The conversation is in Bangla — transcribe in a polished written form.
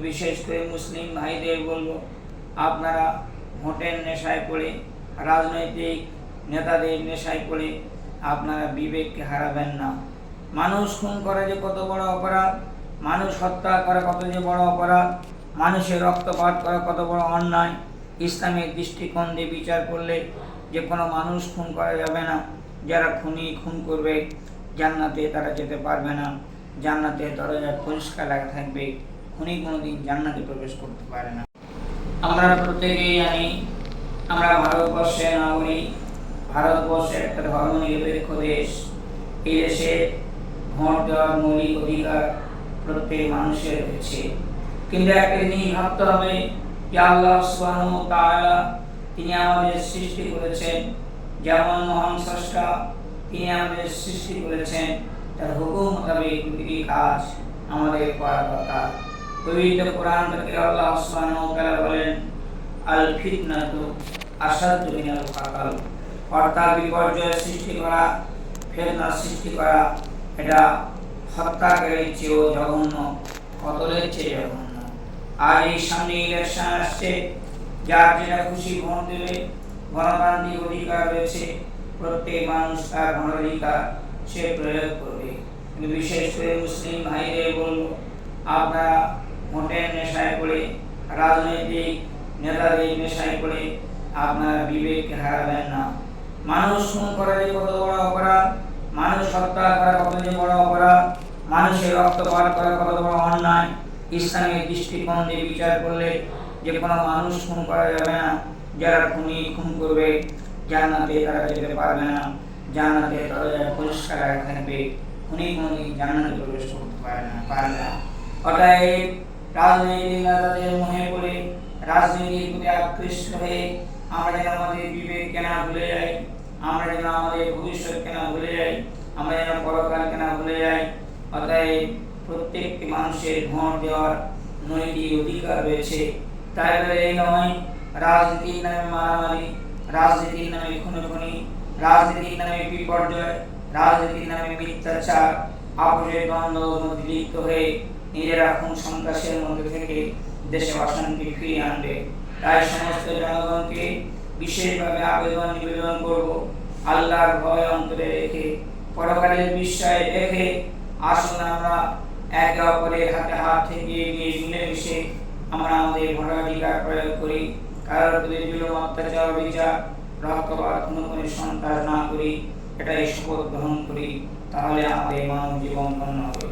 বিশেষ করে মুসলিম ভাইদের বলবো, আপনারা ভোটের নেশায় পড়ে, রাজনৈতিক নেতাদের নেশায় পড়ে আপনারা বিবেককে হারাবেন না। মানুষ খুন করা যে কত বড় অপরাধ, মানুষ হত্যা করা কত যে বড় অপরাধ, মানুষের রক্তপাত করা কত বড় অন্যায়। ইসলামের দৃষ্টিকোণ দিয়ে বিচার করলে যে কোনো মানুষ খুন করা যাবে না। যারা খুন করবে জান্নাতে তারা যেতে পারবে না, জান্নাতে দরজা পরিষ্কার লেখা থাকবে, খুনি কোনোদিন জান্নাতে প্রবেশ করতে পারে না। আমরা প্রত্যেকেই জানি আমরা ভারতবর্ষের নাগরিক। ভারতবর্ষের একটা ধর্মনিরপেক্ষ দেশ। এই দেশে ভোট দেওয়ার মৌলিক অধিকার প্রত্যেক মানুষের রয়েছে। কিন্তু একটা জিনিস ভাবতে হবে যে আল্লাহ সুবহানাহু ওয়া তাআলা তিনি আমাদের সৃষ্টি করেছেন, যেমন মহান স্রষ্টা তিনি আমাদের সৃষ্টি করেছেন, তার হুকুম মোতাবেক প্রতিটি কাজ আমাদের করা দরকার। পবিত্র কোরআন থেকে আল্লাহ সুবহানাহু ওয়া তাআলা বলেন, আল ফিতনাতু আশাদ্দু মিনাল কাতল, অর্থাৎ বিপর্যয় সৃষ্টি করা, ফিতনা সৃষ্টি করা, এটা হত্যাকারীর চেয়েও জঘন্য, কতলের চেয়ে জঘন্য। আর এই সামনে ইলেকশন আসছে, যার যেটা খুশি ভোট দেবে, গণতান্ত্রিক অধিকার রয়েছে, প্রত্যেক মানুষ তার ভোটাধিকার সে প্রয়োগ করবে। কিন্তু বিশেষ করে মুসলিম ভাইদের বলবো, আপনারা ভোটের নেশায় পড়ে, রাজনৈতিক নেতাদের নেশায় পড়ে আপনারা বিবেককে হারাবেন না। মানুষ খুন করা যে কত বড় অপরাধ, মানুষ হত্যা করা কত যে বড় অপরাধ, মানুষের রক্তপাত করা কত বড় অন্যায়। ইসলামের দৃষ্টিকোণ দিয়ে বিচার করলে যে কোনো মানুষ খুন করা যাবে না। যারা খুন করবে জান্নাতে তারা যেতে পারবে না, জান্নাতে দরজা পরিষ্কার রাখা থাকবে, খুনি কোনোদিন জান্নাতে প্রবেশ করতে পারে না। অতএব রাজনৈতিক নেতাদের মোহে পড়ে, রাজনীতির প্রতি আকৃষ্ট হয়ে আমরা যেন আমাদের বিবেককে না ভুলে যাই, আমরা যেন আমাদের ভবিষ্যৎকে না ভুলে যাই, আমরা যেন পরকালকে না ভুলে যাই। অতএব প্রত্যেকটি মানুষের ভোট দেওয়ার নৈতিক অধিকার রয়েছে। তাই বলে এই নয় রাজনীতির নামে মারামারি, রাজনীতির নামে খুনোখুনি, রাজনীতির নামে বিপর্যয়, রাজনীতির নামে মিথ্যাচার, আপোষের দ্বন্দ্ব মধ্যে লিপ্ত হয়ে নিজেরা খুন সন্ত্রাসের মধ্যে থেকে দেশে অশান্তি ফিরিয়ে আনবে। তাই সমস্ত জনগণকে বিশেষভাবে নিবেদন করব, আল্লাহর ভয় অন্তরে রেখে, পরকালের বিষয়ে রেখে আসুন আমরা একে অপরের হাতে হাত থেকে এগিয়ে মিলেমিশে আমরা আমাদের ভোটাধিকার প্রয়োগ করি। কারোর প্রতি জুলুম, অত্যাচার, বিচার, রক্তপাত, খুনোখুনি, সন্ত্রাস না করি, এটাই শপথ গ্রহণ করি। তাহলে আমাদের মানব জীবন ধন্য হবে।